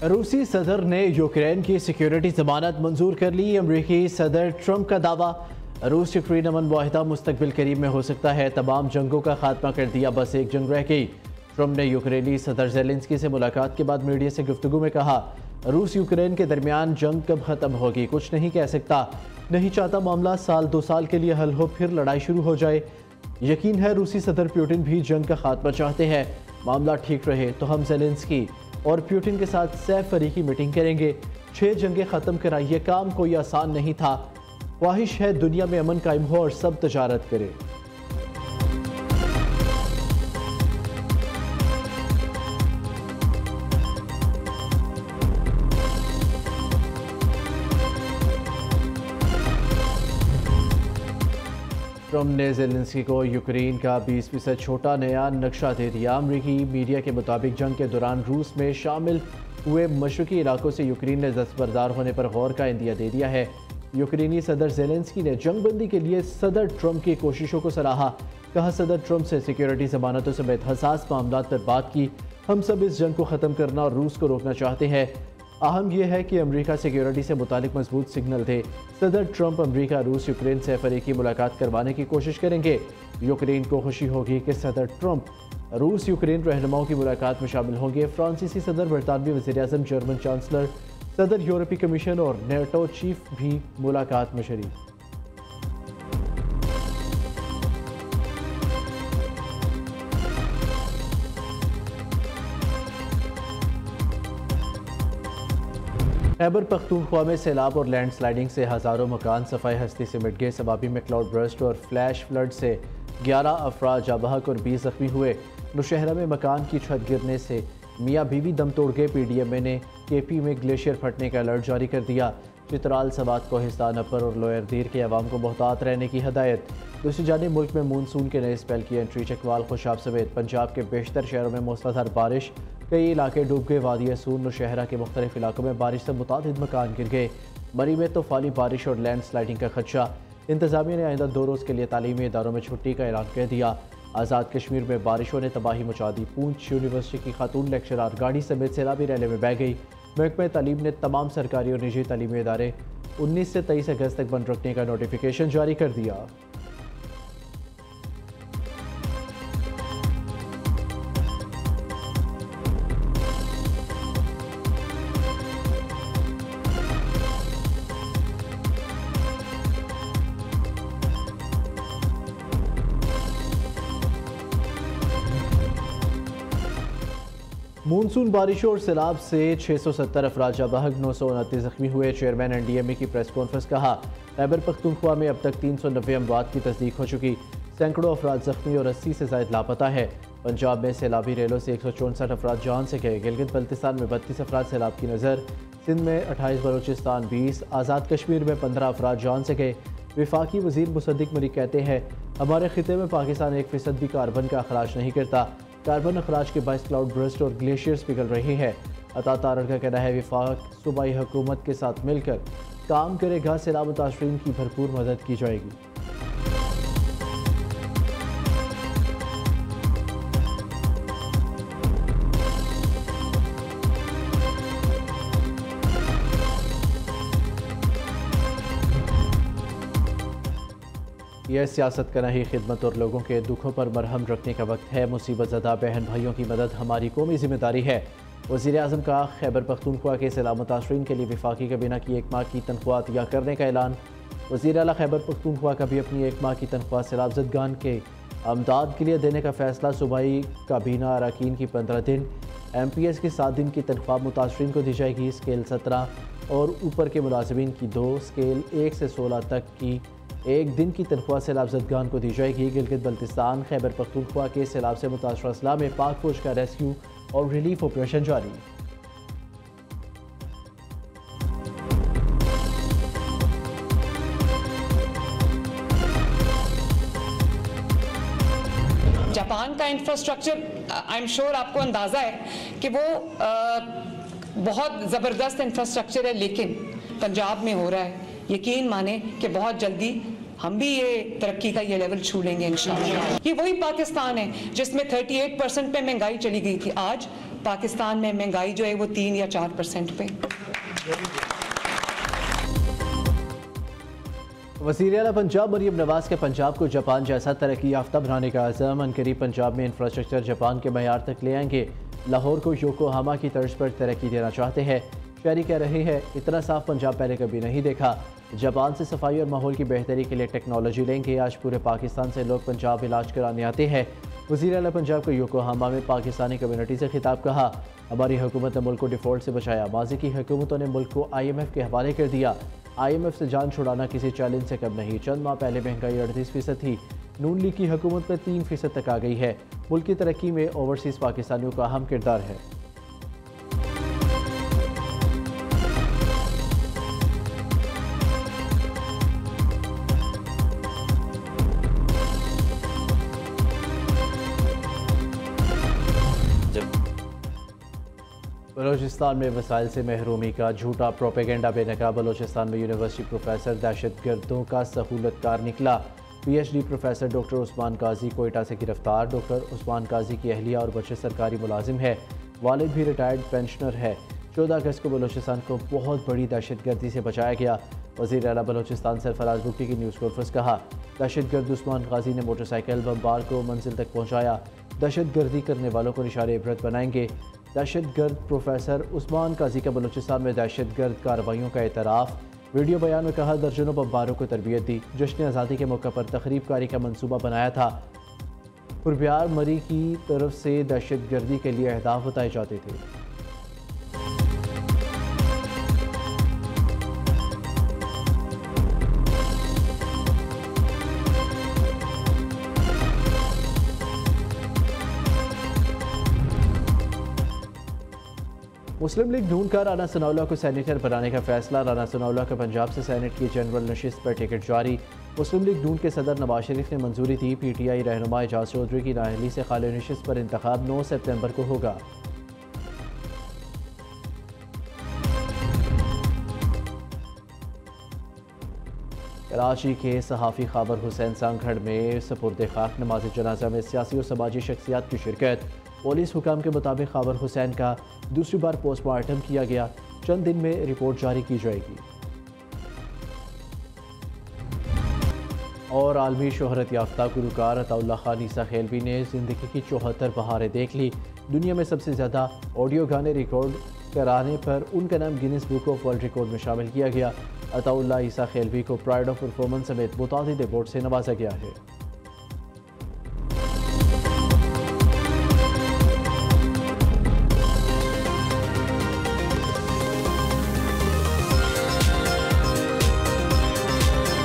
रूसी सदर ने यूक्रेन की सिक्योरिटी जमानत मंजूर कर ली। अमरीकी सदर ट्रंप का दावा, रूस यूक्रेन अमन मुआहिदा मुस्तकबिल करीब में हो सकता है। तमाम जंगों का खात्मा कर दिया, बस एक जंग रह गई। ट्रंप ने यूक्रेनी सदर ज़ेलेंस्की से मुलाकात के बाद मीडिया से गुफ्तगू में कहा, रूस यूक्रेन के दरमियान जंग कब ख़त्म होगी कुछ नहीं कह सकता। नहीं चाहता मामला साल 2 साल के लिए हल हो, फिर लड़ाई शुरू हो जाए। यकीन है रूसी सदर पुतिन भी जंग का खात्मा चाहते हैं। मामला ठीक रहे तो हम ज़ेलेंस्की और पुतिन के साथ सह फरीकी मीटिंग करेंगे। 6 जंगें ख़त्म कराइए, काम कोई आसान नहीं था। ख्वाहिश है दुनिया में अमन कायम हो और सब तजारत करें। ट्रंप ने ज़ेलेंस्की को यूक्रेन का 20% छोटा नया नक्शा दे दिया। अमरीकी मीडिया के मुताबिक जंग के दौरान रूस में शामिल हुए मशरकी इलाकों से यूक्रेन ने दस्तबरदार होने पर गौर का इंदिया दे दिया है। यूक्रेनी सदर ज़ेलेंस्की ने जंगबंदी के लिए सदर ट्रंप की कोशिशों को सराहा। कहा, सदर ट्रंप से सिक्योरिटी ज़मानतों समेत हसास मामलों पर बात की। हम सब इस जंग को ख़त्म करना और रूस को रोकना चाहते हैं। अहम यह है कि अमेरिका सिक्योरिटी से मुतालिक मजबूत सिग्नल दे। सदर ट्रंप अमेरिका रूस यूक्रेन से फरीकी मुलाकात करवाने की कोशिश करेंगे। यूक्रेन को खुशी होगी कि सदर ट्रंप रूस यूक्रेन रहनुमाओं की मुलाकात में शामिल होंगे। फ्रांसीसी सदर, बरतानवी वज़ीर-ए-आज़म, जर्मन चांसलर, सदर यूरोपीय कमीशन और नेटो चीफ भी मुलाकात में शरीक। खैबर पख्तूनख्वा में सैलाब और लैंडस्लाइडिंग से हज़ारों मकान सफ़ाई हस्ती से मिट गए। सबाबी में क्लाउड बर्स्ट और फ्लैश फ्लड से 11 अफराद जाँ बहक और 20 जख्मी हुए। नौशहरा में मकान की छत गिरने से मियाँ बीवी दम तोड़ गए। PDMA ने KP में ग्लेशियर फटने का अलर्ट जारी कर दिया। चित्राल, सवात, कोहिस्तान, अपर और लोअर दीर के अवाम को मोहतात रहने की हदायत। दूसरी जानिब मुल्क में मानसून के नए स्पेल की एंट्री। चकवाल, खुशाब समेत पंजाब के बेशतर शहरों में मूसलाधार बारिश, कई इलाके डूब गए। वादी सून नौशहरा के मुख्तलिफ इलाकों में बारिश से मुतादिद मकान गिर गए। मरी में तूफानी बारिश और लैंड स्लाइडिंग का खदशा। इंतजामिया ने आइंदा 2 रोज़ के लिए तालीमी इदारों में छुट्टी का ऐलान कर दिया। आज़ाद कश्मीर में बारिशों ने तबाही मचा दी। पूंछ यूनिवर्सिटी की खातून लेक्चरार गाड़ी समेत सैलाबी रैली में बह गई। महकमा तालीम ने तमाम सरकारी और निजी तालीमी इदारे 19 से 23 अगस्त तक बंद रखने का नोटिफिकेशन जारी कर दिया। मानसून बारिशों और सैलाब से 670 अफराद जाँ बहक, 929 जख्मी हुए। चेयरमैन NDMA की प्रेस कॉन्फ्रेंस। कहा, खैबर पख्तूनख्वा में अब तक 390 अमवात की तस्दीक हो चुकी। सैकड़ों अफराद जख्मी और 80 से ज़ायद लापता है। पंजाब में सैलाबी रेलों से 164 अफराद जान से गए। गिलगित बल्तिस्तान में 32 अफराद सैलाब की नज़र। सिंध में 28, बलोचिस्तान 20, आज़ाद कश्मीर में 15 अफराद जान से गए। वफाकी वज़ीर मुसद्दिक मलिक कहते हैं, हमारे खिते में पाकिस्तान 1% भी कार्बन का अखराज नहीं करता। कार्बन अखराज के बायस क्लाउड बर्स्ट और ग्लेशियर्स पिघल रहे हैं। अता तारड़ का कहना है, वफाक सूबाई हुकूमत के साथ मिलकर काम करेगा। सैलाब मुतासरीन की भरपूर मदद की जाएगी। यह सियासत का नहीं, खिदमत और लोगों के दुखों पर मरहम रखने का वक्त है। मुसीबत ज़दा बहन भाइयों की मदद हमारी कौमी जिम्मेदारी है। वज़ीर-ए-आज़म का खैबर पख्तूनख्वा के सैलाब मुतासरीन के लिए वफाकी काबीना की 1 माह की तनख्वाह अतिया करने का ऐलान। वज़ीर आला खैबर पख्तूनख्वा का भी अपनी 1 माह की तनख्वाह सैलाब ज़दगान के अमदाद के लिए देने का फैसला। सूबाई काबीना अरकान की 15 दिन, MPS की 7 दिन की तनख्वाह मुतासरीन को दी जाएगी। स्केल 17 और ऊपर के मुलाजिमीन की 2, स्केल 1 से 16 तक की 1 दिन की तनख्वाह सैलाब ज़दगान को दी जाएगी। गिलगित बल्तिस्तान, खैबर पख्तूनख्वा के सैलाब से मुतासरा अजला में पाक फौज का रेस्क्यू और रिलीफ ऑपरेशन जारी। जापान का इंफ्रास्ट्रक्चर, आई एम श्योर आपको अंदाज़ा है कि वो बहुत ज़बरदस्त इंफ्रास्ट्रक्चर है, लेकिन पंजाब में हो रहा है। यकीन माने कि बहुत जल्दी हम भी ये तरक्की का ये लेवल छू लेंगे इंशाअल्लाह। ये वही पाकिस्तान है जिसमें 38% पे महंगाई चली गई थी। आज पाकिस्तान में महंगाई जो है वो 3 या 4% पे। वज़ीर आला पंजाब मरीम नवाज के पंजाब को जापान जैसा तरक्की याफ्ता बनाने का अज़म। अनकरीब पंजाब में इंफ्रास्ट्रक्चर जापान के मयार तक ले आएंगे। लाहौर को योकोहामा की तर्ज पर तरक्की देना चाहते हैं। शहरी कह रहे हैं इतना साफ पंजाब पहले कभी नहीं देखा। जापान से सफाई और माहौल की बेहतरी के लिए टेक्नोलॉजी लेंगे। आज पूरे पाकिस्तान से लोग पंजाब इलाज कराने आते हैं। वज़ीर आला पंजाब को योकोहामा में पाकिस्तानी कम्युनिटी से खिताब कहा, हमारी हुकूमत ने मुल्क को डिफॉल्ट से बचाया। माजी की हुकूमतों ने मुल्क को IMF के हवाले कर दिया। IMF से जान छुड़ाना किसी चैलेंज से कम नहीं। चंद माह पहले महंगाई 38% थी। नून लीग की हुकूमत में 3% तक आ गई है। मुल्क की तरक्की में ओवरसीज़ पाकिस्तानियों का अहम किरदार है। बलोचिस्तान में वसाइल से महरूमी का झूठा प्रोपेगेंडा बेनकाब। बलोचिस्तान में यूनिवर्सिटी प्रोफेसर दहशतगर्दों का सहूलतकार निकला। PhD प्रोफेसर डॉक्टर उस्मान काजी कोयटा से गिरफ्तार। डॉक्टर उस्मान काजी की अहलिया और बच्चे सरकारी मुलाजिम है। वालिद भी रिटायर्ड पेंशनर है। 14 अगस्त को बलोचिस्तान को बहुत बड़ी दहशतगर्दी से बचाया गया। वज़ीर आला बलोचिस्तान सरफराज भुट्टी की न्यूज़ कॉन्फ्रेंस कहा, दहशतगर्द उस्मान काजी ने मोटरसाइकिल बमबार को मंजिल तक पहुँचाया। दहशतगर्दी करने वालों को निशाने इबरत बनाएंगे। दहशतगर्द प्रोफेसर उस्मान काजी का बलूचिस्तान में दहशतगर्द कार्रवाइयों का एतराफ़। वीडियो बयान में कहा, दर्जनों बमबारों को तरबियत दी। जश्न आज़ादी के मौके पर तखरीबकारी का मंसूबा बनाया था। पुरब्यार मरी की तरफ से दहशतगर्दी के लिए अहदाफ बताए जाते थे। मुस्लिम लीग नून का राना सनाउल्लाह को सेनेटर बनाने का फैसला। राना सनाउल्लाह का पंजाब से सेनेट की जनरल नशिस्त पर टिकट जारी। मुस्लिम लीग नून के सदर नवाज शरीफ ने मंजूरी दी। PTI रहनुमा एजाज चौधरी की नाअहली से खाली नशिस्त पर इंतखाब 9 सितंबर को होगा। कराची के सहाफ़ी खाबर हुसैन सांगढ़ में सपुर्द खाक नमाज जनाजा में सियासी और समाजी शख्सियात की शिरकत। पुलिस हुकाम के मुताबिक खाबर हुसैन का दूसरी बार पोस्टमार्टम किया गया। चंद दिन में रिपोर्ट जारी की जाएगी। और आलमी शोहरत याफ्ता गुलकार अताउल्लाह खान ईसा खेलवी ने ज़िंदगी की 74 बहारें देख ली। दुनिया में सबसे ज़्यादा ऑडियो गाने रिकॉर्ड कराने पर उनका नाम Guinness book of world record में शामिल किया गया। अताउल्लाह ईसा खेलवी को प्राइड ऑफ परफॉर्मेंस समेत मुतादिद अवार्ड से नवाजा गया है।